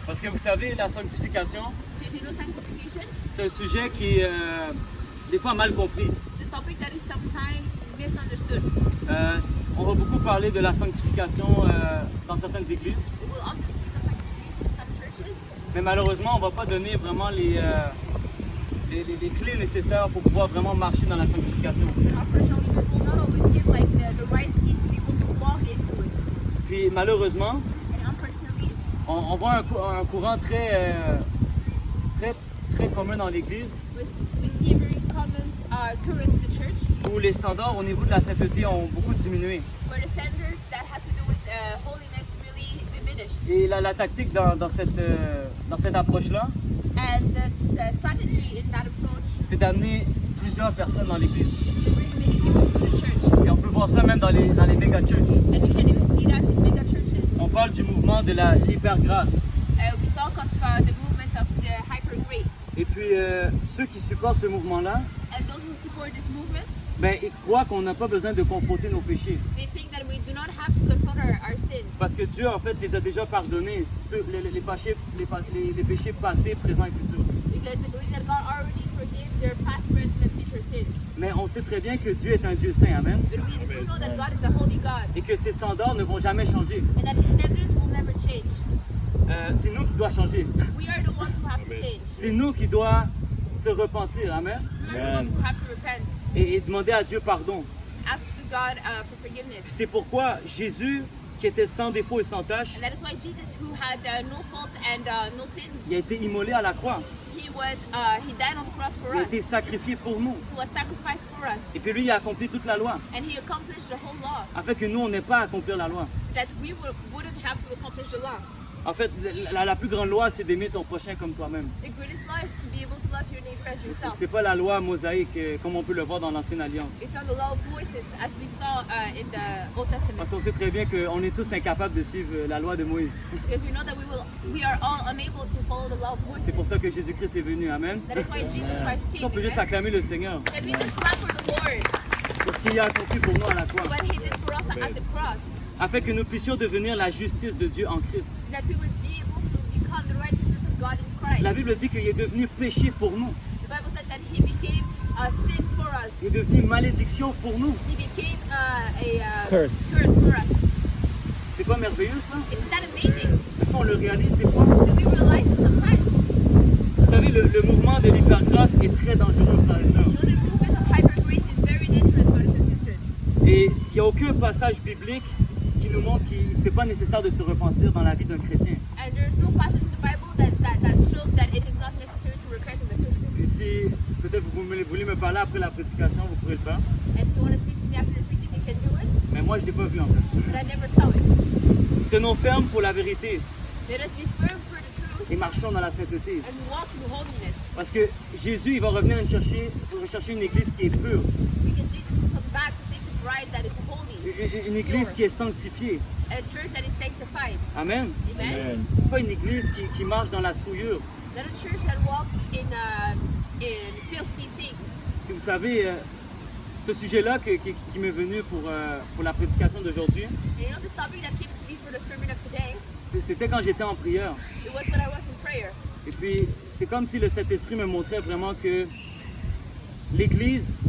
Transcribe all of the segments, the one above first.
Parce que vous savez, la sanctification, Because sanctification c'est un sujet qui est des fois mal compris. is a topic that is sometimes misunderstood. On va beaucoup parler de la sanctification dans certaines églises, We will often speak of sanctification in some churches, mais malheureusement, on ne va pas donner vraiment les clés nécessaires pour pouvoir vraiment marcher dans la sanctification. but unfortunately we will not always give like the right keys to be able to walk into it. Puis malheureusement, And unfortunately, on voit un courant très commun dans l'église we see a very common current in the church où les standards au niveau de la sainteté ont beaucoup diminué. where the standards that has to do with holiness really diminished. Et la tactique dans cette approche-là, And the strategy in that approach c'est d'amener plusieurs personnes dans l'église. is to bring many people to the church. Et on peut voir ça même dans les méga churches. And we can even see that in mega churches. On parle du mouvement de l'hypergrâce. We talk of the movement of the hyper grace. Et puis ceux qui supportent ce mouvement-là, And those who support this movement, ben, ils croient qu'on n'a pas besoin de confronter nos péchés. they think that we do not have to confront our sins. Parce que Dieu, en fait, les a déjà pardonnés, les péchés passés, présents et futurs. Because they believe that God already forgave their past, present, and future sins. Mais on sait très bien que Dieu est un Dieu saint, amen. But we do know that God is a holy God. Et que ses standards ne vont jamais changer. And that His standards will never change. C'est nous qui doit changer. We are the ones who have to change. C'est nous qui doit se repentir, amen. We are the ones who have to repent. Et demander à Dieu pardon. Ask to God for forgiveness. Puis c'est pourquoi Jésus, qui était sans défaut et sans tache, And that is why Jesus, who had no fault and no sins, il a été immolé à la croix. he died on the cross for Il a us. été sacrifié pour nous. He was sacrificed for us. Et puis lui, il a accompli toute la loi. And He accomplished the whole law. Afin que nous, on n'ait pas à accomplir la loi. That we wouldn't have to accomplish the law. En fait, la plus grande loi, c'est d'aimer ton prochain comme toi-même. The greatest law is to be able to love your neighbor as yourself. C'est pas la loi mosaïque, comme on peut le voir dans l'Ancienne Alliance. It's not the law of Moses as we saw in the Old Testament. Parce qu'on sait très bien qu'on est tous incapables de suivre la loi de Moïse. Because we know that we are all unable to follow the law of Moses. C'est pour ça que Jésus-Christ est venu. Amen. That is why Jesus Christ Est-ce came. qu'on peut juste Amen? acclamer le Seigneur Can we just clap for the Lord pour ce qu'il a accompli pour nous à la croix? what He did for us at the cross? Afin que nous puissions devenir la justice de Dieu en Christ. That we would be able to become the righteousness of God in Christ. La Bible dit qu'il est devenu péché pour nous. The Bible says that He became a sin for us. Il est devenu malédiction pour nous. He became a Curse. curse for us. C'est pas merveilleux ça? Isn't that amazing? Est-ce qu'on le réalise des fois? Do we realize it sometimes? Vous savez, le mouvement de l'hypergrâce est très dangereux, frères et sœurs. You know, the movement of hyper grace is very dangerous, brothers and sisters. Et il n'y a aucun passage biblique qui nous montre que c'est pas nécessaire de se repentir dans la vie d'un chrétien. And there's no passage in the Bible that shows that it is not necessary to repent as a Christian. Et si peut-être vous voulez me parler après la prédication, vous pourrez le faire. And if you want to speak to me after the preaching, you can do it. Mais moi, je ne l'ai pas vu en fait. But I never saw it. Tenons ferme pour la vérité Let us be firm for the truth et marchons dans la sainteté. and walk in holiness. Parce que Jésus, il va revenir pour rechercher une église qui est pure, Because Jesus will come back to take the bride that is holy, une église qui est sanctifiée. a church that is sanctified. Amen. Amen. Pas une église qui marche dans la souillure. Not a church that walks in filthy things. Et vous savez, ce sujet-là qui m'est venu pour la prédication d'aujourd'hui, And you know this topic that came to me for the sermon of today? c'était quand j'étais en prière. It was when I was in prayer. Et puis, c'est comme si le Saint-Esprit me montrait vraiment que l'Église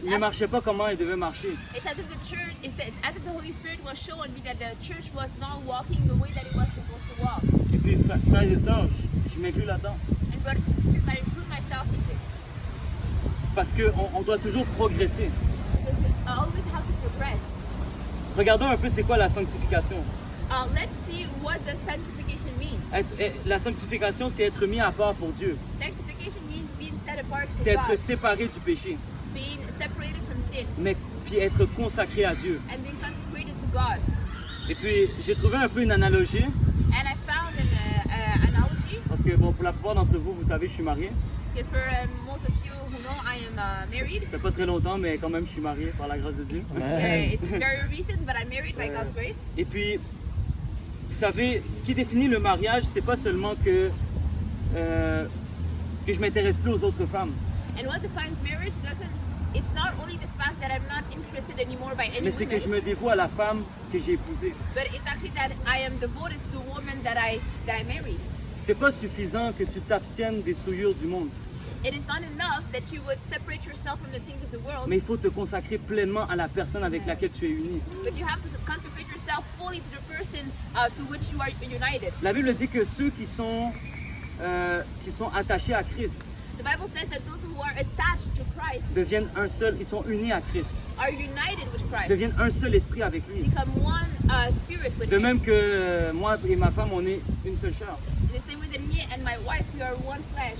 ne marchait pas comment elle devait marcher. It's as if the church, as if the Holy Spirit was showing me that the church was not walking the way that it was supposed to walk. Et puis, frères et sœurs, je m'inclus là-dedans. And brothers and sisters, I include myself in this. Parce qu'on doit toujours progresser. Because we always have to progress. Regardons un peu c'est quoi la sanctification. Let's see what does sanctification mean. La sanctification, c'est être mis à part pour Dieu. Sanctification means being set apart C'est from être God, séparé du péché, being separated from sin, mais puis être consacré à Dieu. and being consecrated to God. Et puis, j'ai trouvé un peu une analogie, And I found an analogy, parce que bon, pour la plupart d'entre vous, vous savez, je suis marié. because for most of you who know, I am married. Ça fait pas très longtemps, mais quand même, je suis marié par la grâce de Dieu. It's very recent, but I'm married by God's grace. Et puis, vous savez, ce qui définit le mariage, c'est pas seulement que je m'intéresse plus aux autres femmes, And what defines marriage it's not only the fact that I'm not interested anymore by any mais c'est que woman, je me dévoue à la femme que j'ai épousée. but it's actually that I am devoted to the woman that I married. c'est pas suffisant que tu t'abstiennes des souillures du monde, It is not enough that you would separate yourself from the things of the world, mais il faut te consacrer pleinement à la personne avec laquelle tu es uni. but you have to consecrate yourself fully to the person to which you are united. La Bible dit que ceux qui sont attachés à Christ The Bible says that those who are attached to Christ deviennent un seul, ils sont unis à Christ, are united with Christ, deviennent un seul esprit avec lui. become one spirit with De Him. même que moi et ma femme, on est une seule chair. The same way that me and my wife, we are one flesh.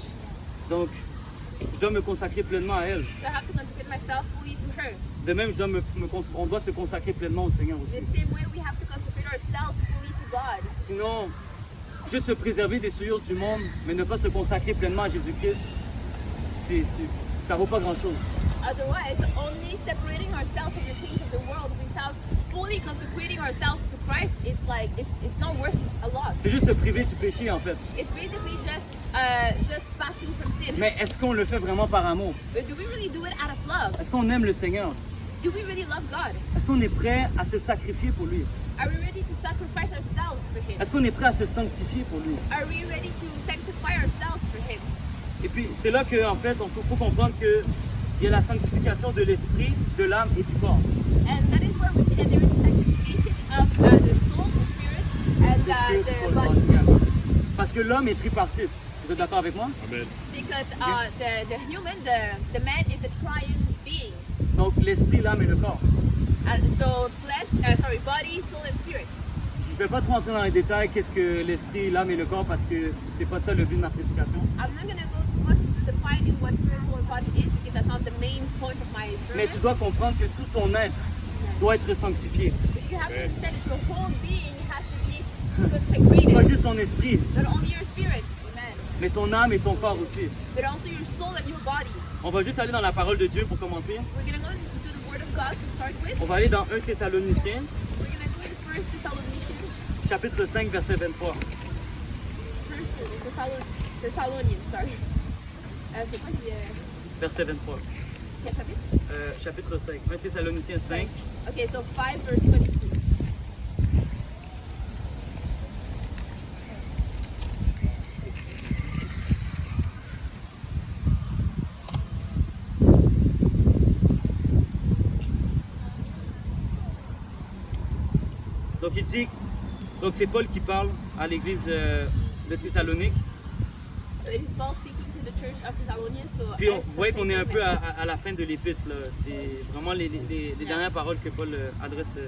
Donc, je dois me consacrer pleinement à elle. So I have to consecrate myself fully to her. De même, on doit se consacrer pleinement au Seigneur The aussi. same way we have to consecrate ourselves fully to God. Sinon, juste se préserver des souillures du monde, mais ne pas se consacrer pleinement à Jésus-Christ, ça vaut pas grand-chose. Otherwise, only separating ourselves from the things of the world without fully consecrating ourselves to Christ, it's like it's not worth a lot. C'est juste se priver du péché, en fait. It's basically just fasting from sin. Mais est-ce qu'on le fait vraiment par amour? But do we really do it out of love? Est-ce qu'on aime le Seigneur? Do we really love God? Est-ce qu'on est prêt à se sacrifier pour lui? Are we ready to sacrifice ourselves for Him? Est-ce qu'on est prêt à se sanctifier pour lui? Are we ready to sanctify ourselves for Him? Et puis, c'est là qu'en fait, il faut comprendre qu'il y a la sanctification de l'esprit, de l'âme et du corps. And that is where we see that there is sanctification of the soul, the spirit, and Le spirit, the soul, body. body, yeah. Parce que l'homme est tripartite. Vous êtes d'accord avec moi? Amen. Because the human, the man is a triune being. Donc, l'esprit, l'âme et le corps. And so body, soul, and spirit. Je ne vais pas trop entrer dans les détails, qu'est-ce que l'esprit, l'âme et le corps, parce que c'est pas ça le but de ma prédication. I'm not going to go too much into defining what spirit, soul, and body is because that's not the main point of my Mais sermon. tu dois comprendre que tout ton être doit être sanctifié. But you have to Amen. understand that your whole being has to be consecrated. Pas juste ton esprit, Not only your spirit, amen, mais ton âme et ton corps aussi. but also your soul and your body. On va juste aller dans la parole de Dieu pour commencer. We're going to go into the Word of God to start with. On va aller dans 1 Thessaloniciens, We're going to go into 1 Thessalonians, chapitre 5, verset 23. Thessalonians, sorry. C'est quoi Verset 23. quel chapitre? Chapitre 5. 1 Thessaloniciens 5. Okay, so 5 verse 23. Donc il dit, donc c'est Paul qui parle à l'église de Thessalonique. So it is Paul speaking to the church of Thessalonians. So Puis Acts vous voyez qu'on est un peu 5, à la fin de l'épître. Là. C'est vraiment les dernières paroles que Paul adresse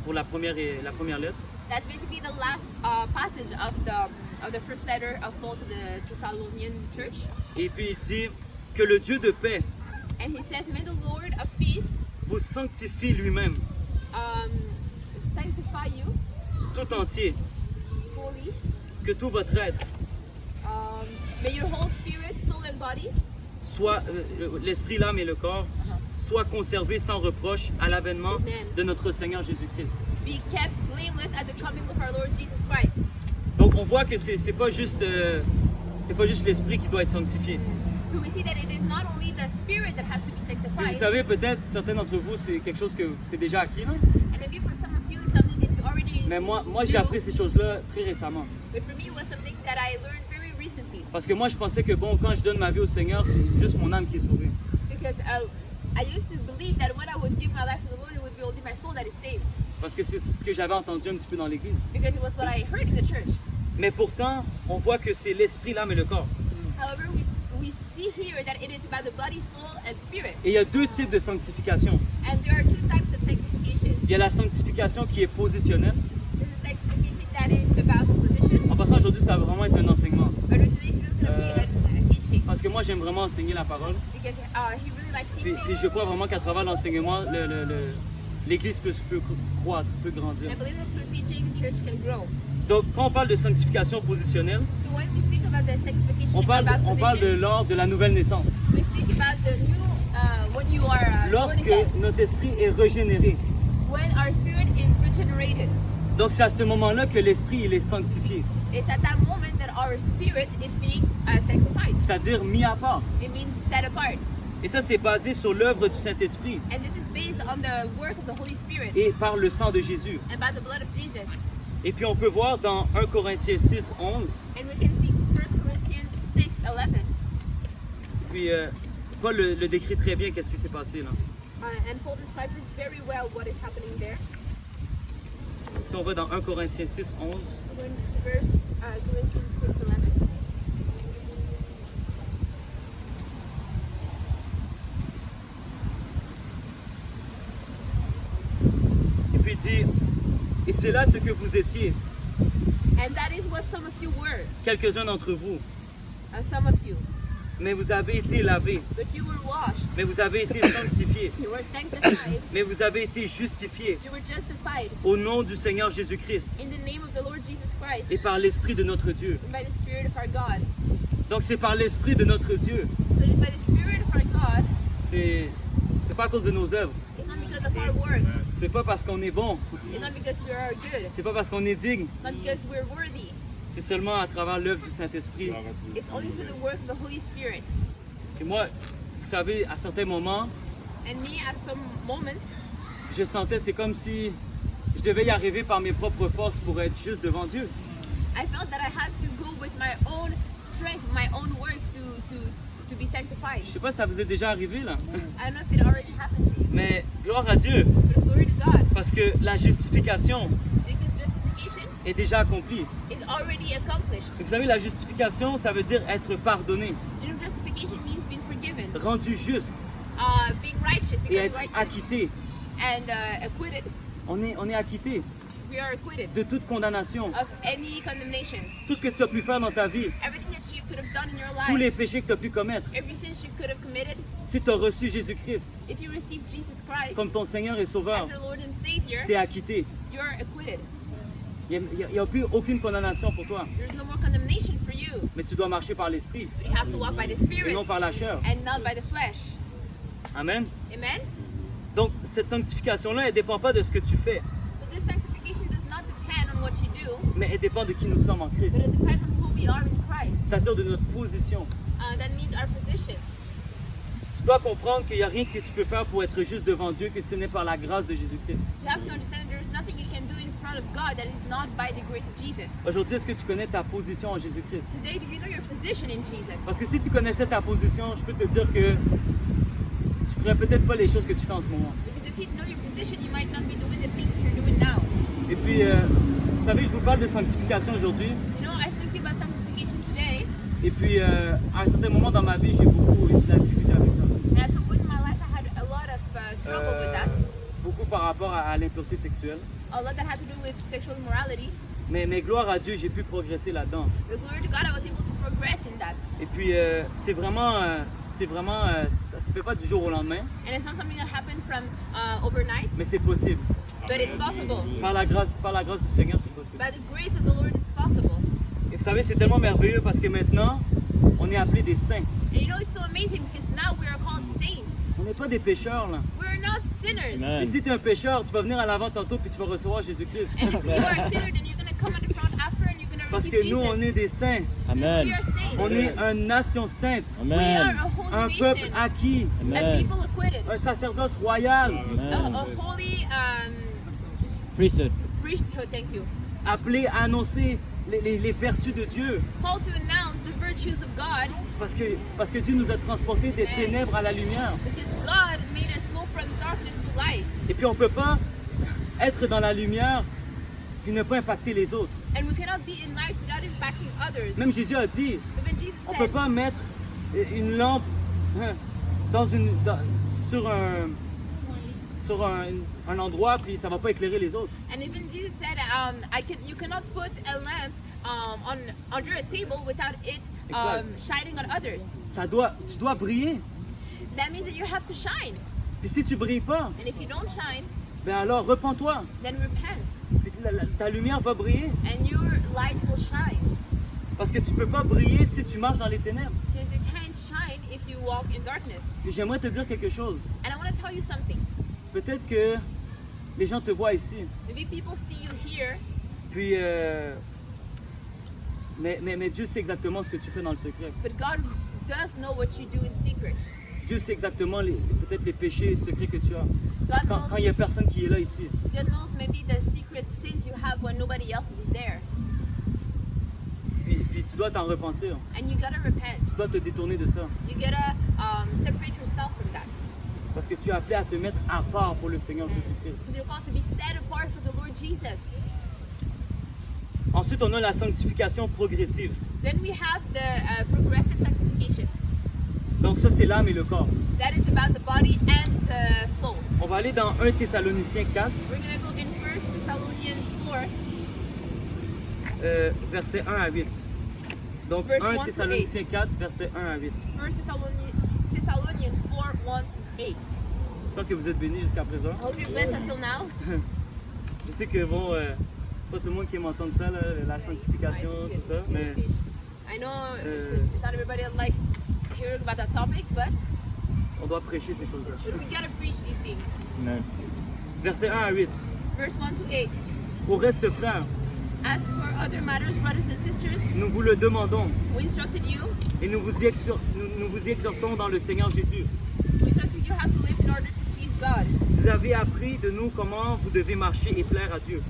pour la première lettre. That's basically the last passage of the first letter of Paul to the Thessalonian church. Et puis il dit que le Dieu de paix And he says, may the Lord of peace vous sanctifie lui-même sanctify you tout entier, fully. que tout votre être, May your whole spirit, soul, and body soit l'esprit, l'âme et le corps, soit conservé sans reproche à l'avènement de notre Seigneur Jésus-Christ. be kept blameless at the coming of our Lord Jesus Christ. Donc on voit que c'est pas juste l'esprit qui doit être sanctifié. So we see that it is not only the spirit that has to be Et vous sanctified, savez, peut-être certains d'entre vous, c'est quelque chose que c'est déjà acquis, là. and maybe for some of you it's something that you already Mais moi j'ai do, appris ces choses-là très récemment. but for me it was something that I learned very recently. Parce que moi, je pensais que bon, quand je donne ma vie au Seigneur, c'est juste mon âme qui est sauvée. Because I used to believe that when I would give my life to the Lord, it would be only my soul that is saved. Parce que c'est ce que j'avais entendu un petit peu dans l'église. Because it was what I heard in the church. Mais pourtant, on voit que c'est l'esprit, l'âme et le corps. However, we see here that it is about the body, soul, and spirit. Et il y a deux types de sanctification. And there are two types of sanctification. Il y a la sanctification qui est positionnelle. There's a sanctification that is about the position. En passant, aujourd'hui, ça va vraiment être un enseignement. But today's really going to be a teaching. Parce que moi, j'aime vraiment enseigner la parole. Because he really likes Puis teaching. je crois vraiment qu'à travers l'enseignement, l'Église peut croître, peut grandir. I believe that through teaching, the church can grow. Donc, quand on parle de sanctification positionnelle, So when we speak about the sanctification on parle about position, lors de la nouvelle naissance. we speak about the new, when you are born Lorsque again. notre esprit est régénéré. When our spirit is regenerated. Donc, c'est à ce moment-là que l'esprit il est sanctifié, It's at that moment that our spirit is being sanctified. c'est-à-dire mis à part. It means set apart. Et ça, c'est basé sur l'œuvre du Saint-Esprit And this is based on the work of the Holy Spirit et par le sang de Jésus. and by the blood of Jesus. Et puis on peut voir dans 1 Corinthiens 6, 11. And we can see 1 Corinthians 6:11. Puis Paul le décrit très bien, qu'est-ce qui s'est passé là. And Paul describes it very well what is happening there. Si on va dans 1 Corinthiens 6, 11. We're in Corinthians 6:11. Et puis il dit, et c'est là ce que vous étiez, And that is what some of you were, quelques-uns d'entre vous. some of you. Mais vous avez été lavés, But you were washed, mais vous avez été sanctifiés, you were sanctified, mais vous avez été justifiés you were justified au nom du Seigneur Jésus-Christ in the name of the Lord Jesus Christ et par l'Esprit de notre Dieu. and by the Spirit of our God. Donc c'est par l'Esprit de notre Dieu. So it is by the Spirit of our God. C'est pas à cause de nos œuvres. It's not because of our works. C'est pas parce qu'on est bon. It's not because we are good. C'est pas parce qu'on est digne. It's not because we're worthy. C'est seulement à travers l'œuvre du Saint-Esprit. It's only through the work of the Holy Spirit. Et moi, vous savez, à certains moments, And me, at some moments, je sentais, c'est comme si je devais y arriver par mes propres forces pour être juste devant Dieu. I felt that I had to go with my own strength, my own works to be sanctified. Je sais pas si ça vous est déjà arrivé là, I don't know if it already happened to you, mais gloire à Dieu, but glory to God. parce que la justification Because justification est déjà accomplie. is already accomplished. Et vous savez, la justification, ça veut dire être pardonné, You know, justification means being forgiven, rendu juste being righteous, et becoming être righteous, acquitté. and acquitted. On est acquitté We are acquitted de toute condamnation. of any condemnation. Tout ce que tu as pu faire dans ta vie, Everything that you could have done in your tous les life, péchés que tu as pu commettre, every sin you could have committed, si tu as reçu Jésus-Christ if you received Jesus Christ comme ton Seigneur et Sauveur, as your Lord and Savior, tu es acquitté. you're acquitted. Il n'y a plus aucune condamnation pour toi. There's no more condemnation for you. Mais tu dois marcher par l'Esprit But you have to walk by the et Spirit non par la chair. and not by the flesh. Amen. Amen? Donc, cette sanctification-là, elle ne dépend pas de ce que tu fais, So this sanctification does not depend on what you do, mais elle dépend de qui nous sommes en Christ. but it depends on who we are in Christ. C'est-à-dire de notre position. That means our position. Tu dois comprendre qu'il n'y a rien que tu peux faire pour être juste devant Dieu, que ce n'est par la grâce de Jésus-Christ. You have to understand that there is nothing you can do in front of God that is not by the grace of Jesus. Aujourd'hui, est-ce que tu connais ta position en Jésus-Christ? Today, do you know your position in Jesus? Parce que si tu connaissais ta position, je peux te dire que tu ferais peut-être pas les choses que tu fais en ce moment. Because if you know your position, you might not be doing the things that you're doing now. Et puis, vous savez, je vous parle de sanctification aujourd'hui. You know, I speak to you about sanctification today, Et puis, à un certain moment dans ma vie, j'ai beaucoup eu de la difficulté avec ça. and at some point in my life, I had a lot of struggle with that. Beaucoup par rapport à l'impureté sexuelle. A lot that had to do with sexual immorality. Mais gloire à Dieu, j'ai pu progresser là-dedans. But glory to God, I was able to progress in that. Et puis, c'est vraiment, ça se fait pas du jour au lendemain, And it's not something that happened from overnight, mais c'est possible. but it's possible. Par la grâce du Seigneur, c'est possible. By the grace of the Lord, it's possible. Et vous savez, c'est tellement merveilleux parce que maintenant, on est appelés des saints. And you know, it's so amazing because now we are called saints. On n'est pas des pécheurs, là. We're not sinners. Amen. Et si tu es un pécheur, tu vas venir à l'avant tantôt puis tu vas recevoir Jésus-Christ. And if you are a sinner, then you're going to come at the front after and you're going to Parce receive que nous, Jesus. on est des saints. Because Amen. we are saints. On est une nation sainte. We are Amen. a holy Un peuple nation. acquis. A Amen. people acquitted. Un sacerdoce royal. Amen. A holy Priesthood. priesthood, thank you. Appelé à annoncer les vertus de Dieu. Called to announce the virtues of God Parce que Dieu nous a transportés des ténèbres à la lumière. because God made us go from darkness to light. Et puis on ne peut pas être dans la lumière puis ne pas impacter les autres. And we cannot be in light without impacting others. Même Jésus a dit, Even Jesus on ne said, peut pas mettre une lampe hein, sur un endroit puis ça ne va pas éclairer les autres. and even Jesus said, you cannot put a lamp under a table without it Exact. shining on others. Tu dois briller. That means that you have to shine. Puis si tu brilles pas, And if you don't shine, ben alors repens-toi. then repent. Puis ta lumière va briller. And your light will shine. Parce que tu ne peux pas briller si tu marches dans les ténèbres. Because you can't shine if you walk in darkness. Puis j'aimerais te dire quelque chose. And I want to tell you something. Peut-être que les gens te voient ici. Maybe people see you here, Puis, mais Dieu sait exactement ce que tu fais dans le secret. but God does know what you do in secret. Dieu sait exactement peut-être les péchés secrets que tu as. Quand il God n'y a personne qui est là ici. knows maybe the secret sins you have when nobody else is there. Puis tu dois t'en repentir. And you gotta repent. Tu dois te détourner de ça. You gotta separate yourself from that. Parce que tu es appelé à te mettre à part pour le Seigneur Jésus-Christ. Because you're called to be set apart for the Lord Jesus. Ensuite, on a la sanctification progressive. Then we have the progressive sanctification. Donc ça, c'est l'âme et le corps. That is about the body and the soul. On va aller dans 1 Thessaloniciens 4, We're going to go in 1 Thessalonians 4, versets 1 à 8. Donc Verse 1 1 to Thessaloniciens 4, versets 1 à 8. 1 Thessalonians 4, 1 to 8. J'espère que vous êtes bénis jusqu'à présent. I hope you're blessed until now. Je sais que bon, c'est pas tout le monde qui aime entendre ça, là, la sanctification, tout ça, mais I know it's not everybody that likes hearing about that topic, but on doit prêcher ces choses-là. we gotta preach these things. Amen. Versets 1 à 8. Verse 1 to 8. Au reste, frères, As for other matters, brothers and sisters, nous vous le demandons we instructed you. et nous vous exhortons dans le Seigneur Jésus. We instructed you how to live in order to please God. Vous avez appris de nous comment vous devez marcher et plaire à Dieu.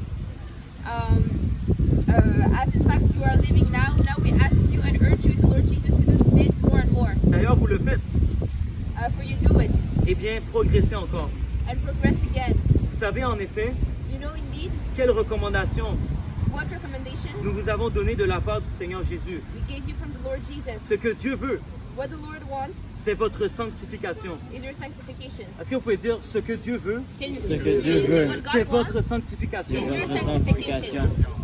As in fact you are living now we ask you and urge you, the Lord Jesus, to do this more and more. D'ailleurs, vous le faites. For you do it Eh bien, progressez encore. and progress again. Vous savez en effet You know indeed quelles recommandations what recommendation nous vous avons données de la part du Seigneur Jésus. we gave you from the Lord Jesus. Ce que Dieu veut, What the Lord wants c'est votre sanctification. is your sanctification. Est-ce que vous pouvez dire ce que Dieu veut, Can you Ce que can Dieu you say veut. what God c'est wants? votre sanctification. It's your Notre sanctification. sanctification.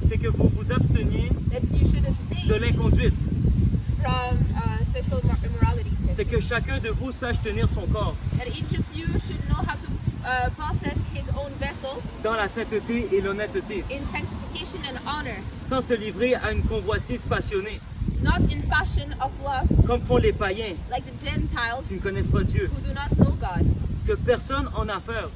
C'est que vous vous absteniez That you should de abstain l'inconduite. from sexual immorality. C'est que chacun de vous sache tenir son corps That each of you should know how to possess his own vessel dans la sainteté et l'honnêteté, in sanctification and honor, sans se livrer à une convoitise passionnée, not in passion of lust, comme font les païens like the Gentiles qui ne connaissent pas Dieu. who do not know God. Que personne en affaire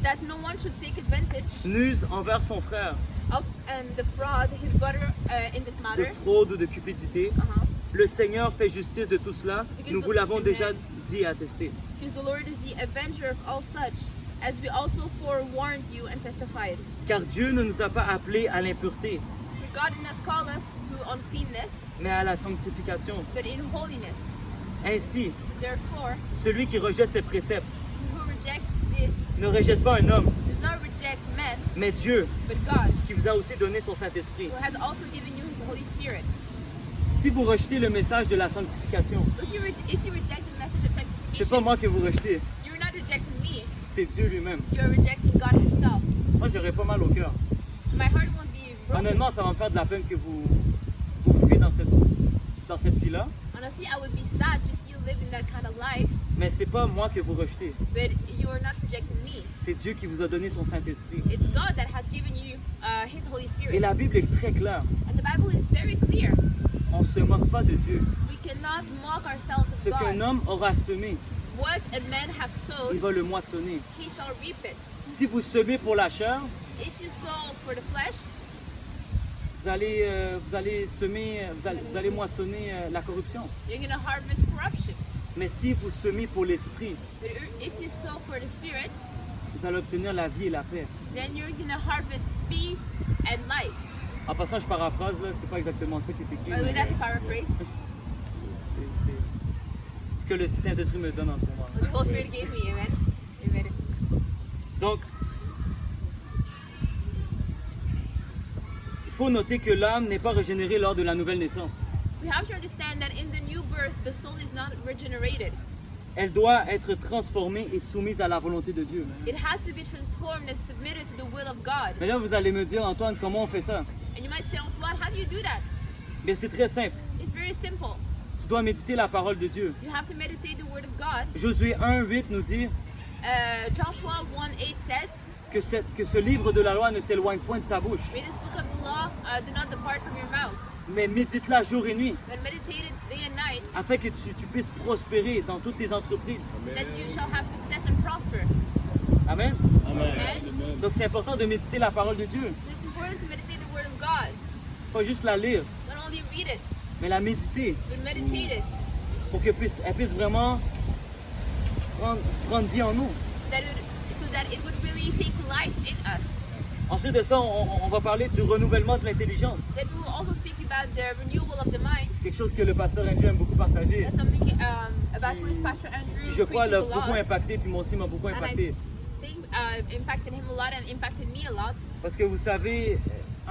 That no one should take advantage n'use envers son frère of and defraud his brother in this de matter. fraude ou de cupidité. Le Seigneur fait justice de tout cela. Nous vous l'avons déjà dit et attesté. Because the Lord is the avenger of all such, as we also forewarned you and testified. Car Dieu ne nous a pas appelés à l'impureté, For God did not call us to uncleanness, mais à la sanctification. but in holiness. Ainsi, Therefore, celui qui rejette ses préceptes who rejects this ne rejette pas un homme, does not reject man, mais Dieu, but God, qui vous a aussi donné son Saint-Esprit. who has also given you his Holy Spirit. Si vous rejetez le message de la sanctification, If you reject the message of c'est pas sanctification, moi que vous rejetez, you're not rejecting me, c'est Dieu lui-même. you're rejecting God himself. Moi, j'aurais pas mal au cœur. My heart won't be broken. Honnêtement, ça va me faire de la peine que vous vivez dans cette vie-là, Honestly, I would be sad to see you live in that kind of life, mais c'est pas moi que vous rejetez. but you are not rejecting me. C'est Dieu qui vous a donné son Saint-Esprit. It's God that has given you his Holy Et Spirit. la Bible est très claire. And the Bible is very clear. On ne se moque pas de Dieu. We cannot mock ourselves Ce of qu'un God. homme aura semé, What a man have il sowed, va le moissonner. he shall reap it. Si vous semez pour la chair, If you sow for the flesh, vous allez semer, vous allez moissonner la corruption. you're going to harvest corruption. Mais si vous semez pour l'esprit, But if you sow for the Spirit, vous allez obtenir la vie et la paix. then you're going to harvest peace and life. En passant, je paraphrase là, c'est pas exactement ça qui est écrit. By the way, mais that's a paraphrase. c'est ce que le Saint-Esprit me donne en ce moment. What the Holy Spirit gave me, amen? Amen. Donc, il faut noter que l'âme n'est pas régénérée lors de la nouvelle naissance. We have to understand that in the new birth, the soul is not regenerated. Elle doit être transformée et soumise à la volonté de Dieu. It has to be transformed and submitted to the will of God. Mais là, vous allez me dire, Antoine, comment on fait ça? And you might say, Antoine, how do you do that? Bien, c'est très simple. It's very simple. Tu dois méditer la parole de Dieu. You have to meditate the word of God. Josué 1:8 nous dit Joshua 1:8 says, que ce livre de la loi ne s'éloigne point de ta bouche, read this book of the law, do not depart from your mouth, mais médite-la jour et nuit, but meditate it day and night, afin que tu puisses prospérer dans toutes tes entreprises. that you shall have success and prosper. Amen. Amen. Amen. Donc c'est important de méditer la parole de Dieu. It's important to meditate the word of God. Pas juste la lire, Not only read it, mais la méditer. but meditate it. pour qu'elle puisse vraiment prendre vie en nous. So that it would really take life in us. Ensuite de ça, on va parler du renouvellement de l'intelligence. Then we will also speak about the renewal of the mind. C'est quelque chose que le pasteur Andrew aime beaucoup partager. That's something about which Pastor Andrew Qui, je crois, l'a preaches a beaucoup lot. impacté, puis moi aussi m'a beaucoup And I impacté. think impacted him a lot and impacted me a lot. Parce que vous savez,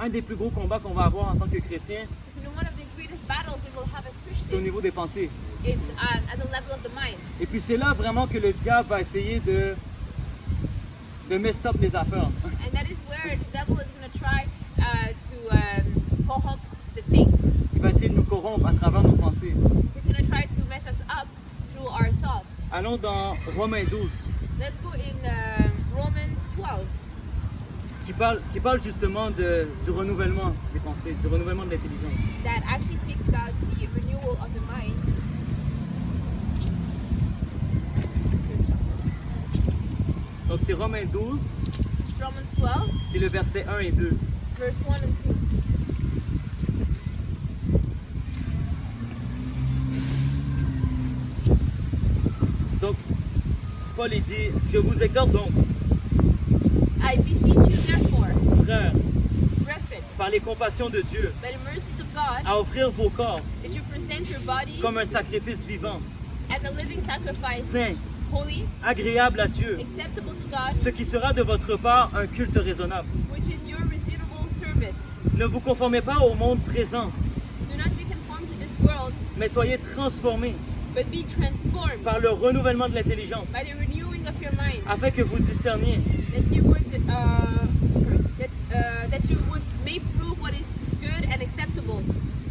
un des plus gros combats qu'on va avoir en tant que chrétien, Because one of the greatest battles we will have as c'est au Christians niveau des pensées. is at the level of the mind. Et puis c'est là vraiment que le diable va essayer de mess up les affaires. And that is where the devil is going to try to corrupt the things. Il va essayer de nous corrompre à travers nos pensées. He's going to try to mess us up through our thoughts. Allons dans Romains 12, Let's go in Romans 12. qui parle justement du renouvellement des pensées, du renouvellement de l'intelligence. That actually speaks about the renewal of the mind. Donc c'est Romains 12, It's Romans 12, c'est le verset 1 et 2. verse 1 and 2. Donc, Paul il dit, je vous exhorte donc, I beseech you therefore, frères, brethren, par les compassions de Dieu, by the mercies of God, à offrir vos corps that you present your bodies comme un sacrifice vivant, as a living sacrifice, saint, holy, agréable à Dieu, acceptable to God, ce qui sera de votre part un culte raisonnable. which is your reasonable service. Ne vous conformez pas au monde présent, Do not be conformed to this world, mais soyez transformés but be transformed par le renouvellement de l'intelligence, by the renewing of your mind, afin que vous discerniez that you would that you would may prove what is good and acceptable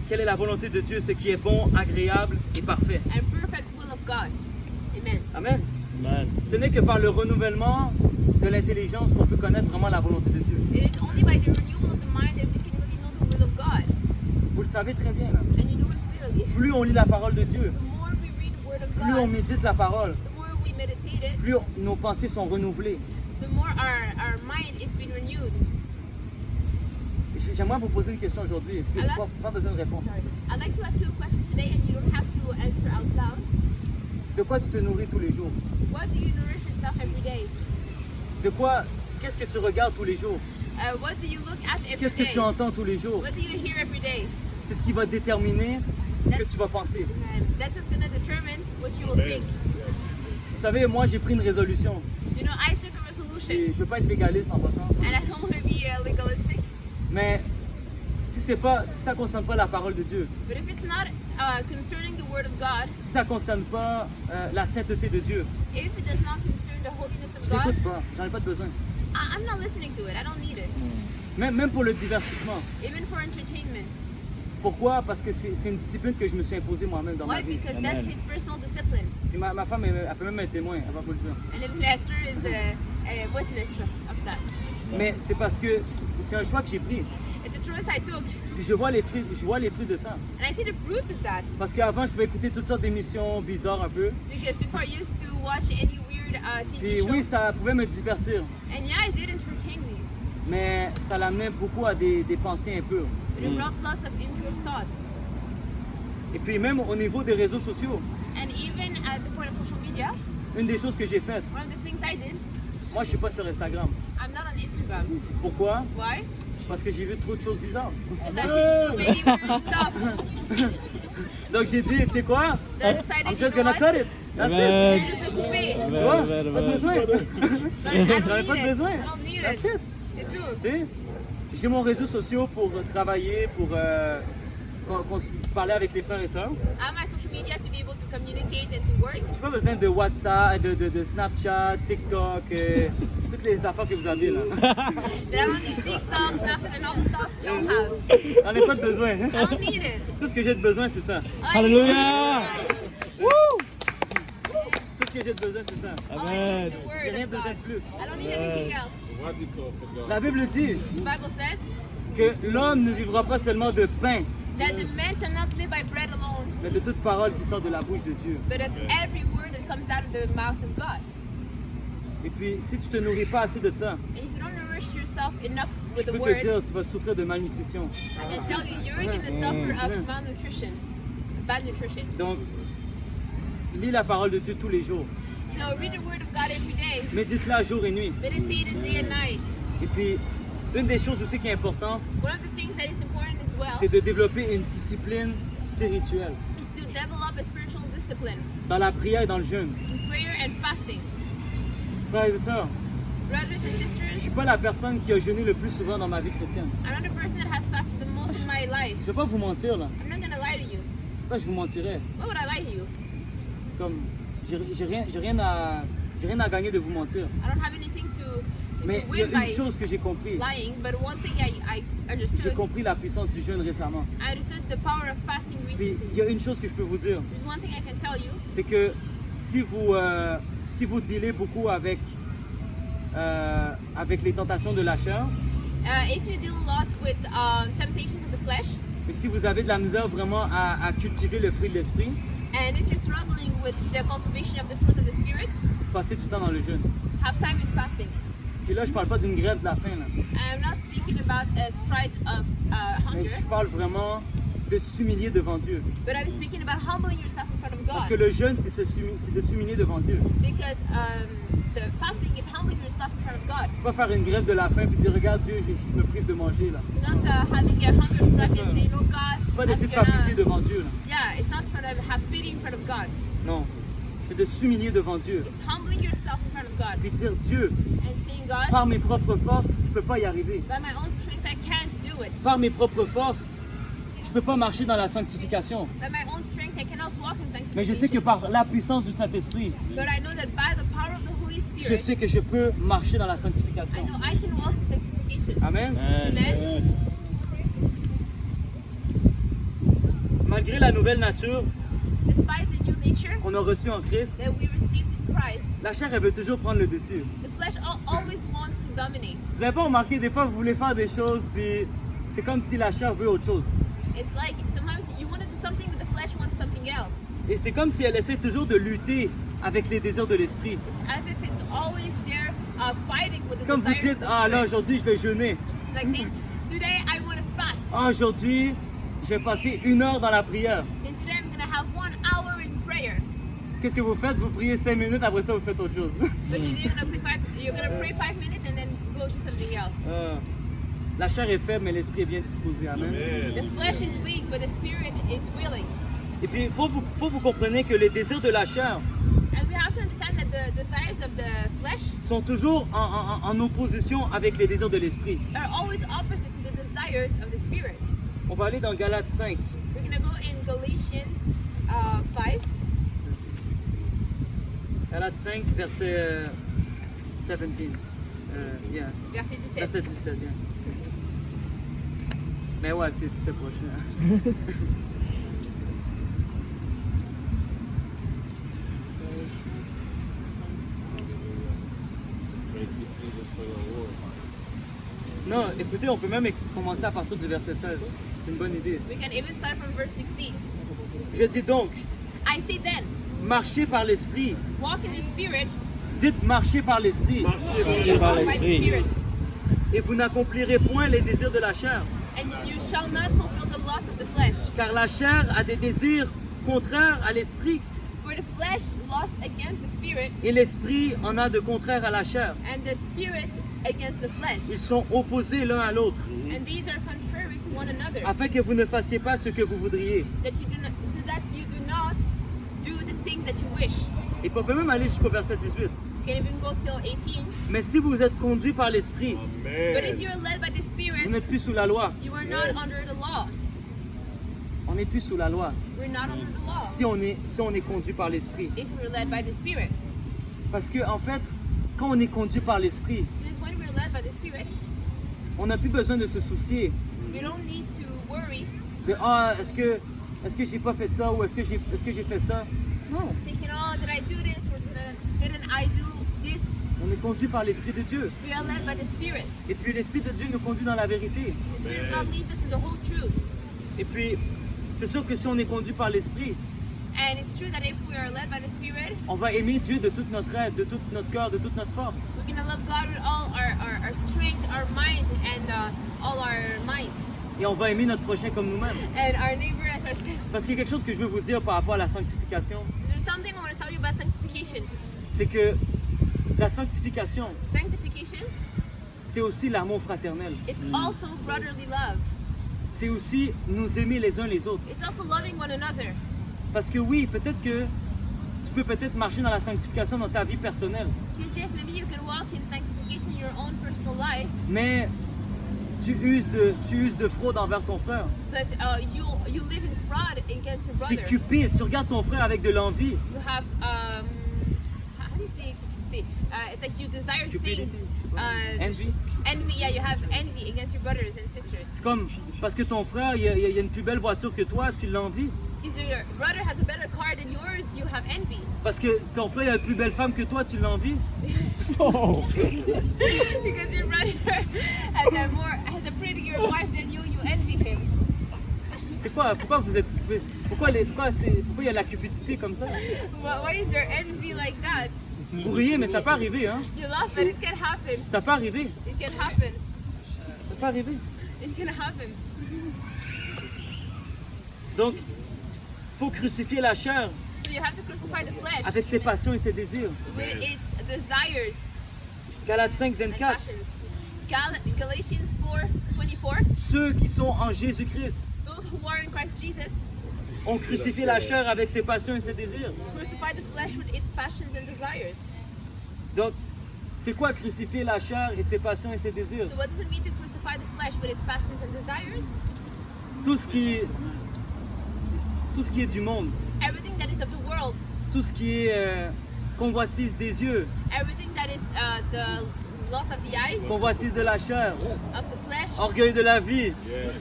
quelle est la volonté de Dieu, ce qui est bon, agréable et parfait. and perfect will of God. Amen. Amen. Amen. Ce n'est que par le renouvellement de l'intelligence qu'on peut connaître vraiment la volonté de Dieu. It is only by the renewal of the mind that we can really know the will of God, Vous le savez très bien. Là. and you know it clearly. Plus on lit la parole de Dieu, The more we read the Word of plus on God, médite la parole, the more we meditate it, plus nos pensées sont renouvelées. the more our mind is being renewed. J'aimerais vous poser une question aujourd'hui. Pas besoin de répondre. Sorry. I'd like to ask you a question today, and you don't have to answer out loud. De quoi tu te nourris tous les jours? What do you nourish yourself every day? De quoi? Qu'est-ce que tu regardes tous les jours? What do you look at every Qu'est-ce que day? tu entends tous les jours? What do you hear every day? C'est ce qui va déterminer ce que tu vas penser. And that's what's going to determine what you will think. Vous savez, moi j'ai pris une résolution. You know, I took a Et resolution, je ne veux pas être légaliste en passant. and I don't want to be legalistic. Mais si ça ne concerne pas la parole de Dieu, But if it's not concerning the Word of God, si ça ne concerne pas la sainteté de Dieu, if it does not concern the holiness je of God, t'écoute pas, j'en ai pas de besoin. I'm not listening to it. I don't need it. Même pour le divertissement. Even for entertainment. Pourquoi? Parce que c'est une discipline que je me suis imposée moi-même dans ma Why? vie. Because Amen. that's his personal discipline. Puis ma femme, elle peut même être témoin, elle va vous le dire. And then Pastor is a witness of that. Mais c'est parce que c'est un choix que j'ai pris. It's a choice I took. Puis je vois les fruits de ça. And I see the fruits of that. Parce qu'avant, je pouvais écouter toutes sortes d'émissions bizarres un peu. Because before I used to watch any weird TV Puis shows. oui, ça pouvait me divertir. And yeah, it did entertain me. Mais ça l'amenait beaucoup à des pensées impures. But it brought lots of impure thoughts. Et puis même au niveau des réseaux sociaux, And even at the point of social media, une des choses que j'ai faites, one of the things I did, moi je suis pas sur Instagram. I'm not on Instagram. Pourquoi? Why? Parce que j'ai vu trop de choses bizarres. Because I see too many weird stuff. Donc j'ai dit, tu sais quoi? So I decided, I'm you just know gonna what? cut it. That's it. Amen. You're just a coupé. Tu vois? Amen, Pas de amen. besoin. But I J'en ai don't pas need de it. besoin. I don't need That's it. it. C'est tout. Tu sais, j'ai mon réseau social pour travailler, pour parler avec les frères et sœurs. I have my social media to be able to communicate and to work. J'ai pas besoin de WhatsApp, de Snapchat, TikTok, toutes les affaires que vous avez là. But I don't need TikTok, nothing, and all the stuff you don't have. J'en ai pas de besoin. I don't need it. Tout ce que j'ai de besoin, c'est ça. All I need is Hallelujah. Tout ce que j'ai de besoin, c'est ça. all I need Amen. is the J'ai word rien of besoin God. de plus. I don't need anything else. La Bible dit The Bible says que l'homme ne vivra pas seulement de pain, that the man shall not live by bread alone, mais de toute parole qui sort de la bouche de Dieu. but of every word that comes out of the mouth of God. Et puis, si tu te nourris pas assez de ça, And if you don't nourish yourself enough je with the peux te word, dire, tu vas souffrir de malnutrition. I can tell you, you're going to suffer of malnutrition, bad nutrition. Donc, lis la parole de Dieu tous les jours. So read the word of God every day. Médite-la jour et nuit. Meditate it day and night. Et puis, une des choses aussi qui est importante, One of the things that is important as well c'est de développer une discipline spirituelle is to develop a spiritual discipline dans la prière et dans le jeûne. in prayer and fasting. Frères et sœurs, Brothers and je ne sisters, suis pas la personne qui a jeûné le plus souvent dans ma vie chrétienne. I'm not the person that has fasted the most in my life. Je ne vais pas vous mentir là. I'm not gonna lie to you. Pourquoi je vous mentirais? Why would I lie to you? C'est comme, j'ai rien à gagner de vous mentir. I don't have anything to Mais il y a win une by chose que j'ai compris. lying, but one thing I J'ai understood, compris la puissance du jeûne récemment. I understood the power of fasting Puis recently. il y a une chose que je peux vous dire, There's one thing I can tell you. c'est que si vous dealez beaucoup avec les tentations de la chair, If you deal a lot with temptations of the flesh, mais si vous avez de la misère vraiment à cultiver le fruit de l'esprit, and if you're struggling with the cultivation of the fruit of the Spirit, passez du temps dans le jeûne. have time in fasting. Puis là, je parle pas d'une grève de la faim, là. I'm not speaking about a strike of Mais hunger, je parle vraiment de s'humilier devant Dieu. but I'm speaking about humbling yourself in front of Parce que God. le jeûne, c'est de s'humilier devant Dieu. Because the fasting is humbling yourself in front of God. C'est pas faire une grève de la faim puis dire regarde Dieu, je me prive de manger là. It's not having a hunger strike and saying, "Oh God, C'est pas I'm d'essayer de faire pitié gonna." devant Dieu là. Yeah, it's not for them to have pity in front of God. Non. C'est de s'humilier devant Dieu. It's humbling yourself in front of God Puis dire Dieu, and saying, God, par mes propres forces, je peux pas y arriver. by my own strength, I can't do it. Par mes propres forces, je peux pas marcher dans la sanctification. By my own strength, I cannot walk in sanctification. Mais je sais que par la puissance du Saint-Esprit, But I know that by the power of the Holy je Spirit, sais que je peux marcher dans la I sanctification. know I can walk in sanctification. Amen. Amen. Malgré la nouvelle nature Despite the new nature qu'on a reçue en Christ, that we received in Christ, la chair, elle veut toujours prendre le dessus. the flesh always wants to dominate. Vous n'avez pas remarqué, des fois, vous voulez faire des choses, puis c'est comme si la chair veut autre chose. It's like sometimes you want to do something, but the flesh wants something else. Et c'est comme si elle essaie toujours de lutter avec les désirs de l'esprit. As if it's always there fighting with C'est the comme vous desires dites, of the ah là, spirit. aujourd'hui, je vais jeûner. It's like saying, today I want to fast. Ah, aujourd'hui, je vais passer 1 heure dans la prière. Saying, today I'm going to have 1 hour in prayer. Qu'est-ce que vous faites? Vous priez 5 minutes, après ça, vous faites autre chose. But you're gonna pray 5 minutes and then go do something else. La chair est faible, mais l'esprit est bien disposé. Amen. The flesh is weak, but the spirit is willing. Et puis, il faut vous compreniez que les désirs de la chair And we have to understand that the desires of the flesh sont toujours en opposition avec les désirs de l'esprit. are always opposite to the desires of the spirit. On va aller dans Galates 5. We're gonna go in Galatians 5, Galates 5, verset 17. Yeah. verset 17. Verset 17, yeah. Mais ouais, c'est prochain. Non, écoutez, on peut même commencer à partir du verset 16. C'est une bonne idée. We can even start from verse 16. Je dis donc, I say then, marchez par l'esprit. walk in the spirit, Dites marchez par l'esprit. and par walk by the l'esprit. spirit, Et vous n'accomplirez point les désirs de la chair. and you shall not fulfill the lust of the flesh. Car la chair a des désirs contraires à l'esprit. For the flesh lusts against the spirit, Et l'esprit en a de contraires à la chair. and the spirit against the flesh. Ils sont opposés l'un à l'autre. And these are contrary to one another, Afin que vous ne fassiez pas ce que vous voudriez. that you do not, so that you do not do the things that you wish. Et on peut même aller jusqu'au verset 18. You can even go till 18. Mais si vous êtes conduit par l'esprit, But if you're led by the vous spirit, n'êtes plus sous la loi. you are not under the law. On n'est plus sous la loi. We're not under the law Si on est conduit par l'esprit. if we're led by the spirit. Parce que en fait, quand on est conduit par l'esprit, Because when we're led by the spirit, on n'a plus besoin de se soucier we don't need to worry, de est-ce que j'ai pas fait ça ou est-ce que j'ai fait ça. Non, thinking, oh, did I do this or didn't I do this? on est conduit par l'esprit de Dieu. We are led by the spirit. Et puis l'esprit de Dieu nous conduit dans la vérité. The spirit of God leads us in the whole truth. Et puis c'est sûr que si on est conduit par l'esprit, And it's true that if we are led by the spirit, on va aimer Dieu de toute notre aide, de tout notre cœur, de toute notre force. we're going to love God with all our strength, our mind, and all our mind. Et on va aimer notre prochain comme nous-mêmes. And our neighbor as ourselves. Parce qu'il y a quelque chose que je veux vous dire par rapport à la sanctification. There's something I want to tell you about sanctification. c'est que la sanctification, Sanctification, c'est aussi l'amour fraternel. it's also brotherly love. C'est aussi nous aimer les uns les autres. It's also loving one another. Parce que oui, peut-être que tu peux peut-être marcher dans la sanctification dans ta vie personnelle, Because yes, maybe you can walk in sanctification in your own personal life, mais tu uses de fraude envers ton frère. but you live in fraud against your Tu es brother. cupide, tu regardes ton frère avec de l'envie. You have how do you say cupidity? It's like you desire Cupidity. things. Envy. Envy, yeah, you have envy against your brothers and sisters. C'est comme parce que ton frère il a une plus belle voiture que toi, tu l'envies. Because your brother has a better car than yours, you have envy. Parce que ton frère a une plus belle femme que toi, tu l'envies. Because your brother has a prettier wife than you envy him. C'est quoi? Pourquoi vous êtes pourquoi il y a de la cupidité comme ça? Why is there envy like that? Vous riez, mais ça peut arriver, hein? You laugh, but it can happen. Ça peut arriver. It can happen. Ça peut arriver. It can happen. Donc, faut crucifier la chair So you have to crucify the flesh avec ses passions et ses désirs. with its desires Galates 5, and 24. passions. Galatians 4:24. Ceux qui sont en Jésus-Christ Those who are in Christ Jesus ont crucifié la chair avec ses passions et ses désirs. crucify the flesh with its passions and desires. Donc, c'est quoi crucifier la chair et ses passions et ses désirs? So what does it mean to crucify the flesh with its passions and desires? Tout ce qui est du monde, Everything that is of the world, tout ce qui est convoitise des yeux, everything that is the lust of the eyes, convoitise de la chair, of the flesh, orgueil de la vie,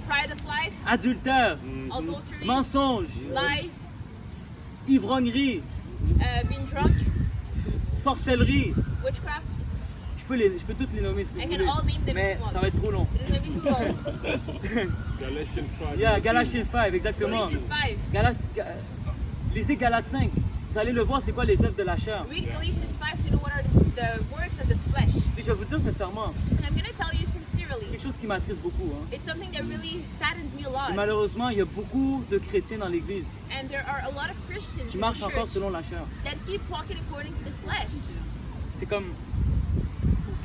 pride of life, adultère, adultery, mensonge, lies, ivrognerie, being drunk, sorcellerie. witchcraft. Je peux toutes les nommer si I vous can voulez, all name them mais if you want. ça va être trop long. It is going to be too long. Galatians 5. Yeah, Galatians 5, exactement. Galatians 5. Lisez Galates 5. Vous allez le voir, c'est quoi les œuvres de la chair. Read Galatians 5 so you know what are the works of the flesh. Et je vais vous dire sincèrement, And I'm going to tell you c'est sincerely, quelque chose qui m'attriste beaucoup. Hein. it's something that really saddens me a Et lot. malheureusement, il y a beaucoup de chrétiens dans l'Église And there are a lot of Christians qui in the marchent encore church selon la chair. that keep walking according to the flesh. C'est comme,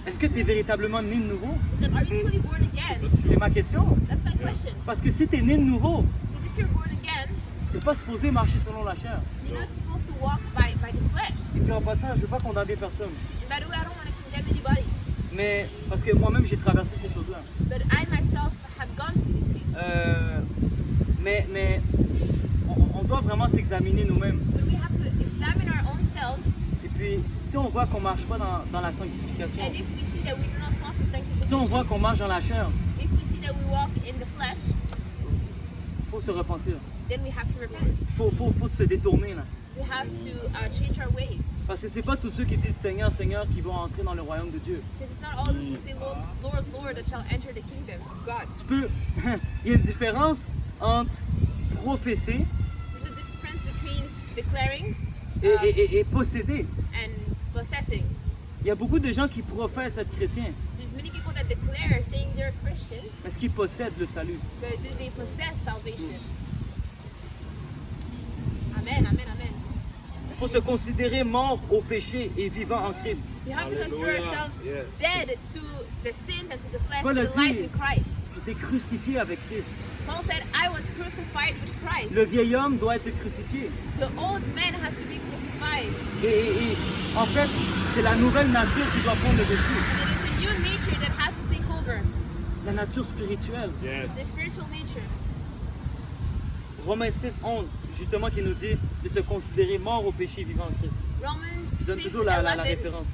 est-ce que tu es véritablement né de nouveau? Is that, are you truly born again? C'est ma question. That's my question. Parce que si tu es né de nouveau, Because if you're born again, tu n'es pas supposé marcher selon la chair. you're not supposed to walk by the flesh. Et puis en passant, je ne veux pas condamner personne. And by the way, I don't want to condemn anybody. Mais parce que moi-même, j'ai traversé ces choses-là. But I myself have gone through these things. Mais on doit vraiment s'examiner nous-mêmes. But we have to examine our own selves. Et puis, si on voit qu'on ne marche pas dans la sanctification, And if we see that we do not walk in si on sanctification, voit qu'on marche dans la chair, if we see that we walk in the flesh, il faut se repentir. then we have to repent. Il faut se détourner. Là. We have to change our ways. Parce que ce n'est pas tous ceux qui disent Seigneur, Seigneur qui vont entrer dans le royaume de Dieu. Because it's not all those who say, Lord, Lord, Lord, that shall enter the kingdom of God. Tu peux. Il y a une différence entre professer There's a difference between declaring et posséder. and possessing. Il y a beaucoup de gens qui professent être chrétiens, There's many people that declare saying they're Christians, parce qu'ils possèdent le salut. but do they possess salvation? Amen, amen, amen. Il faut se considérer mort au péché et vivant en Christ. We have to consider Hallelujah. ourselves Yes. dead to the sins and to the flesh, Paul to a the life dit, in Christ. j'étais crucifié avec Christ. Paul said, I was crucified with Christ. Le vieil homme doit être crucifié. The old man has to be crucified. Et en fait, c'est la nouvelle nature qui doit prendre le dessus. And it is the new nature that has to take over, La nature spirituelle. Yes. the spiritual nature. Romains 6, 11, justement, qui nous dit de se considérer mort au péché et vivant en Christ. Romans Je donne 6, toujours la 11 référence.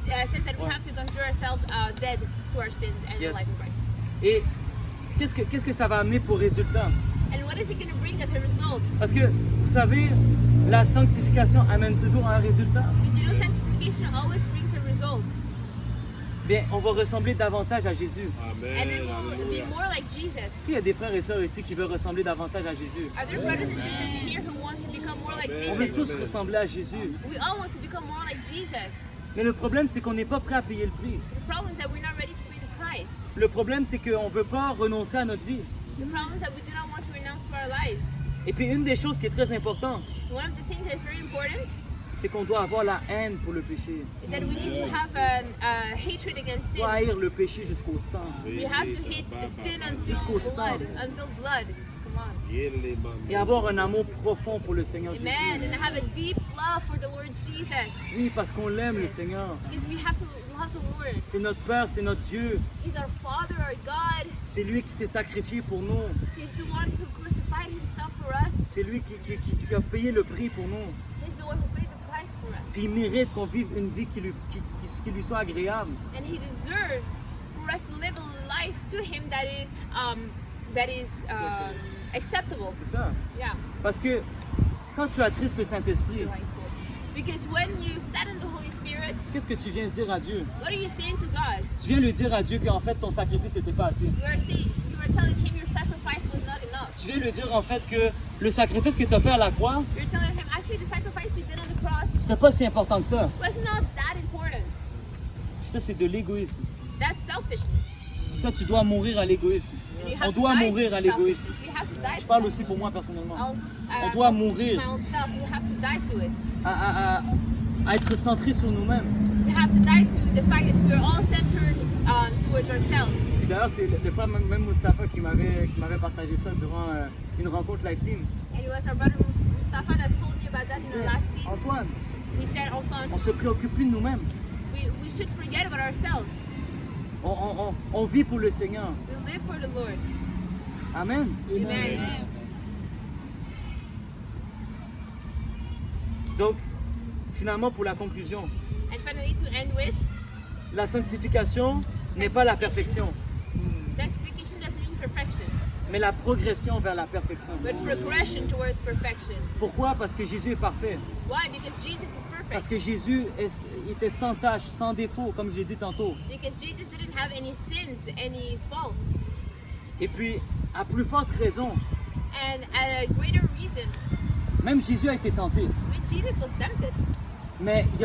says that we Ouais. have to consider ourselves dead to our sins and Yes. the life in Christ. Et qu'est-ce que ça va amener pour résultat? And what is it going to bring as a result? Parce que, vous savez, la sanctification amène toujours à un résultat. Because you know sanctification always brings a result. Bien, on va ressembler davantage à Jésus. And Amen. it will be Hallelujah. more like Jesus. Est-ce qu'il y a des frères et sœurs ici qui veulent ressembler davantage à Jésus? Are there brothers and sisters here who want to become more like On veut Jesus? tous ressembler à Jésus. We all want to become more like Jesus. Mais le problème, c'est qu'on n'est pas prêt à payer le prix. The problem is that we're not ready to pay the price. Le problème, c'est qu'on ne veut pas renoncer à notre vie. The problem is that we do not want to renounce our lives. Et puis une des choses qui est très importante, One of the things that's very important c'est qu'on doit avoir la haine pour le péché. is that we need to have a hatred against On doit sin. haïr le péché jusqu'au sang. We have to hate sin Jusqu'au until sang. blood. Until blood. Come on. Et avoir un amour profond pour le Seigneur Jésus. Amen. And have a deep love for the Lord Jesus. Oui, parce qu'on l'aime le Seigneur. Because we have to love the Lord. C'est notre Père, c'est notre Dieu. He's our Father, our God. C'est lui qui s'est sacrifié pour nous. He's the one who crucified himself for us. C'est lui qui a payé le prix pour nous. He's the one who paid the price for us. Puis il mérite qu'on vive une vie qui lui soit agréable. And he deserves for us to live a life to him that is acceptable. C'est ça. Yeah. Parce que quand tu attristes le Saint-Esprit, Because when you stand in the Holy Spirit, qu'est-ce que tu viens dire à Dieu? what are you saying to God? Tu viens lui dire à Dieu qu'en fait ton sacrifice n'était pas assez. You are telling him your sacrifice was not enough. Tu viens lui dire en fait que le sacrifice que tu as fait à la croix, You're telling him actually the sacrifice you did on the cross c'était pas si important que ça. was not that important. Puis ça, c'est de l'égoïsme. That's selfishness. Puis ça, tu dois mourir à l'égoïsme. And you On have to doit die mourir to à l'égoïsme. selfishness. We have to die Je to parle self- aussi pour moi personnellement. Also, On doit mourir. my own self. We have to die to it. À être centré sur nous-mêmes. We have to die to the fact that we are all centered towards ourselves. Et d'ailleurs, c'est le frère même Mustapha qui m'avait partagé ça durant une rencontre live team. And it was our brother Mustafa that told me about that in the last week. Antoine, He said, Antoine, on se préoccupe plus de nous-mêmes. we should forget about ourselves. On vit pour le Seigneur. We live for the Lord. Amen. Amen. Donc, finalement, pour la conclusion, And finally, to end with, la sanctification n'est pas la perfection, sanctification doesn't mean perfection, mais la progression vers la perfection. but progression towards perfection. Pourquoi? Parce que Jésus est parfait. Why? Because Jesus is Parce perfect. que Jésus était sans tache, sans défaut, comme je l'ai dit tantôt. Because Jesus didn't have any sins, any faults. Et puis, à plus forte raison, And at a greater reason, même Jésus a été tenté. I mean, Jesus was tempted, Mais il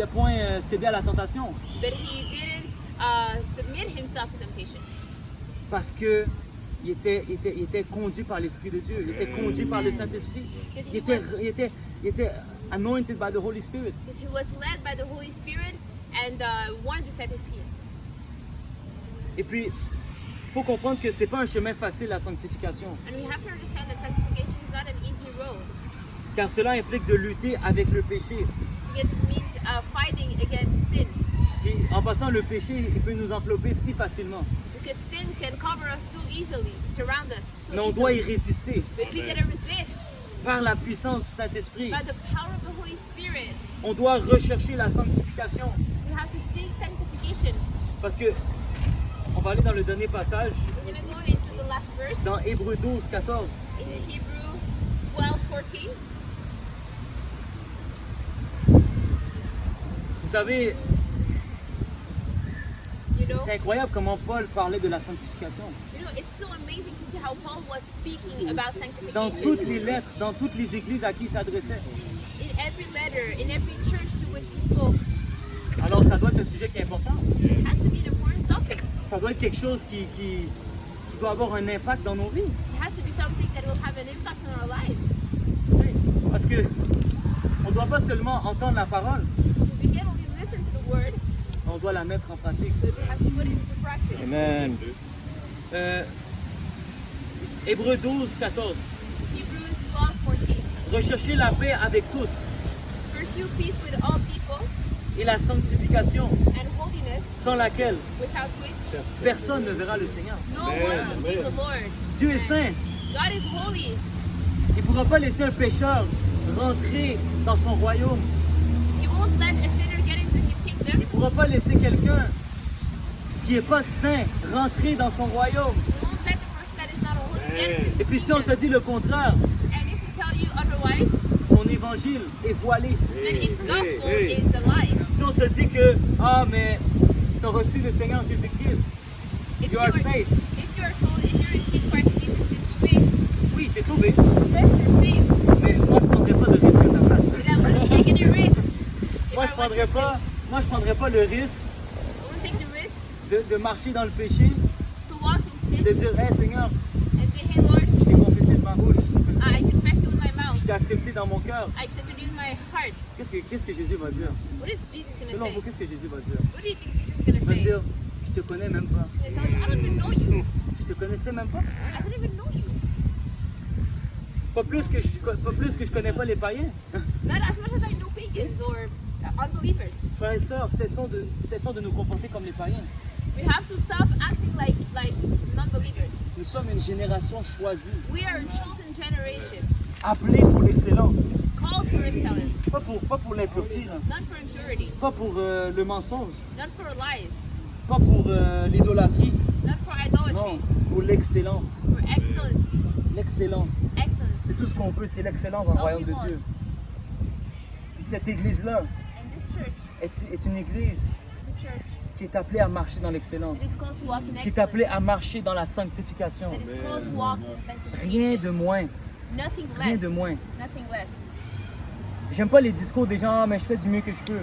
a point cédé à la tentation. but he didn't submit himself to temptation. Parce que il était conduit par l'Esprit de Dieu. Il était conduit par le Saint-Esprit. Il était anointed by the Holy Spirit. Because he was led by the Holy Spirit and wanted to set his feet. Et puis, il faut comprendre que c'est pas un chemin facile, la sanctification. And we have to understand that sanctification is not an easy road. Car cela implique de lutter avec le péché. Because it means fighting against sin. Et en passant, le péché, il peut nous envelopper si facilement. Because sin can cover us so easily, surround us so Mais on doit y easily. résister But we gotta resist par la puissance du Saint-Esprit. by the power of the Holy Spirit. On doit rechercher la sanctification. We have to seek sanctification. Parce que, on va aller dans le dernier passage, We're gonna go into the last verse dans Hébreux 12, 14. in Hebrew 12:14. Vous savez, You know, c'est incroyable comment Paul parlait de la sanctification. it's so amazing to see how Paul was speaking about Dans sanctification. toutes les lettres, dans toutes les églises à qui il s'adressait. In every letter, in every church to which he spoke, Alors ça doit être un sujet qui est important. it has to be an important topic. Ça doit être quelque chose qui doit avoir un impact dans nos vies. It has to be something that will have an impact on our lives. Tu sais, parce que on ne doit pas seulement entendre la parole, We can't only listen to the word, on doit la mettre en pratique. but we have to put it into practice. Amen. Hébreux 12, 14. Hebrews 12:14. Recherchez la paix avec tous Pursue peace with all people et la sanctification and holiness, sans laquelle without which personne ne verra le Seigneur. no one will see the Lord. Dieu est saint. God is holy. Il ne pourra pas laisser un pécheur rentrer dans son royaume. He won't let a sinner get into his Il kingdom. ne pourra pas laisser quelqu'un qui n'est pas saint rentrer dans son royaume. He won't let the person that is not holy get into his Et puis si on te dit le contraire, And if we tell you otherwise, son évangile est voilé. then its gospel is a lie. Si on te dit que, ah mais tu as reçu le Seigneur Jésus-Christ, If you are saved. if you are told, if you're in Christ Jesus is saved, Oui, tu es sauvé, yes, you're saved. mais moi je ne prendrai pas de risque à ta place. But I wouldn't take any risk. If Moi I je was prendrais pas, saved. moi je prendrais pas le risque I wouldn't take the risk de marcher dans le péché to walk in et sin de dire, hey Seigneur, and say, hey Lord, je t'ai confessé de ma bouche, accepté dans mon cœur, I accepted you in my heart. qu'est-ce que Jésus va dire? What is Jesus gonna Selon say? vous, qu'est-ce que Jésus va dire? What do you think Jesus is Il va gonna say? dire, je te connais même pas. He's gonna tell you, I don't even know you. Je te connaissais même pas. I don't even know you. Pas plus que je connais pas les païens. Not as much as I know pagans or unbelievers. Frères et sœurs, cessons de nous comporter comme les païens. We have to stop acting like non-believers. Nous sommes une génération choisie, We are a chosen generation, appelée pour l'excellence. called for excellence, Pas pour l'impureté, là. not for impurity, Pas pour le mensonge, not for lies, pas pour l'idolâtrie. not for idolatry, Non, pour l'excellence. for excellency. L'excellence. Excellence. C'est tout ce qu'on veut, c'est l'excellence dans le royaume de Dieu. Puis cette église-là And this church est une église is a church qui est appelée à marcher dans that l'excellence, is called to walk in qui est appelée excellence, à marcher dans la sanctification. that is called to walk in Rien sanctification. de moins, Nothing rien less. de moins. Nothing less. J'aime pas les discours des gens, ah, mais je fais du mieux que je peux.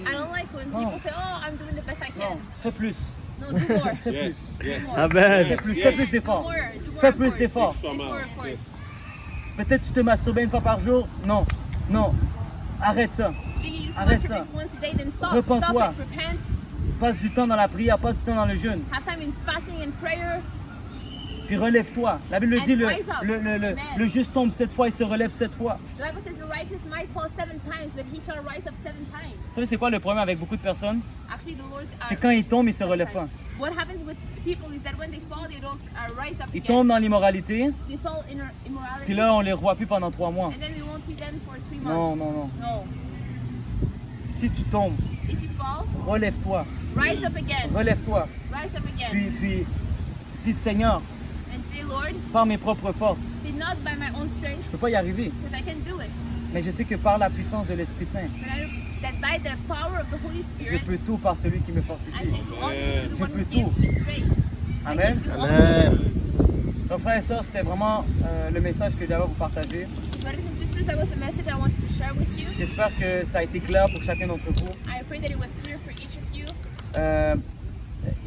I don't like when No. people say, "Oh, I'm doing the best I Non, can." fais plus. No, do more. Fais Yes, plus. yes. Do more. Amen. Fais plus, fais plus Do d'efforts. more. Do more Fais plus efforts. d'efforts. Do more efforts. Peut-être tu te masturbes une fois par jour. Non, non. Arrête ça. Being used to Arrête masturbate ça. once a day, then stop. Repens-toi. Stop it. Repent. Passe du temps dans la prière, passe du temps dans le jeûne. Have time in fasting and prayer. Puis relève-toi. La Bible dit, And rise up. Amen. le juste tombe 7 fois, il se relève 7 fois. The Bible says the righteous might fall 7 times, but he shall rise up 7 times. Vous savez, c'est quoi le problème avec beaucoup de personnes? Actually, the Lord's. C'est quand ils tombent, ils se relèvent pas. What happens with people is that when they fall, they don't rise up Ils again. tombent dans l'immoralité, They fall in immorality. puis là, on les revoit plus pendant 3 mois. And then we won't see them for 3 months. Non, non, non. No. Si tu tombes, If you fall, relève-toi. rise up again. Relève-toi. Rise up again. Puis dis, Seigneur, And say, Lord, par mes propres forces, say not by my own je strength, peux pas y arriver. because I can do it. Mais je sais que par la puissance de l'Esprit Saint, But I know that by the power of the Holy je Spirit, peux tout par celui qui me I fortifie. can do all things to Je the one peux who tout. gives me strength. Amen. I can do all Amen. Donc, frères et sœurs, c'était vraiment le message que j'avais à vous partager. Brothers and sisters, that was the message I wanted to share with you. J'espère que ça a été clair pour chacun d'entre vous. I pray that it was clear for each of you.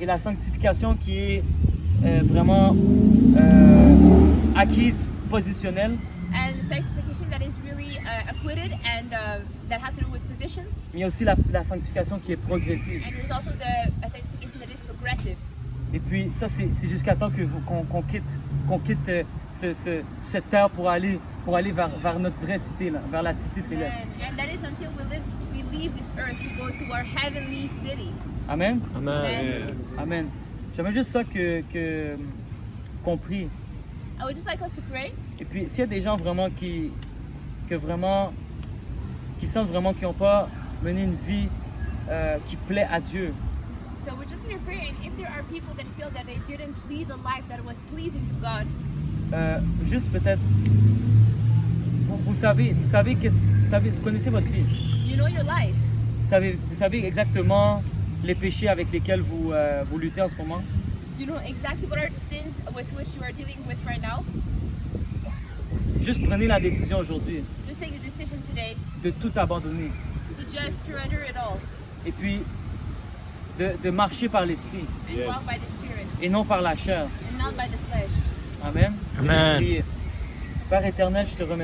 Et la sanctification qui est vraiment acquise, positionnelle, And sanctification that is really acquitted and that has to do with position. mais il y a aussi la sanctification qui est progressive. And there's also a sanctification that is progressive. Et puis ça, c'est jusqu'à temps que qu'on quitte cette terre pour aller vers notre vraie cité, là, vers la cité céleste. And that is until we leave this earth to go to our heavenly city. Amen. Amen. Amen. J'aimerais juste ça qu'on prie. I would just like us to pray. Et puis s'il y a des gens vraiment qui sentent vraiment qu'ils n'ont pas mené une vie qui plaît à Dieu, So we're just going to pray, and if there are people that feel that they didn't lead a life that was pleasing to God, juste peut-être, vous connaissez votre vie. you know your life. Vous savez exactement les péchés avec lesquels vous luttez en ce moment. You know exactly what are the sins with which you are dealing with right now. Juste prenez la décision aujourd'hui Just take the decision today de tout abandonner. to just surrender it all Et puis de marcher par l'esprit and Yes. walk by the Spirit et non par la chair. and not by the flesh. Amen. Amen. Juste prier. Père éternel, je te remercie.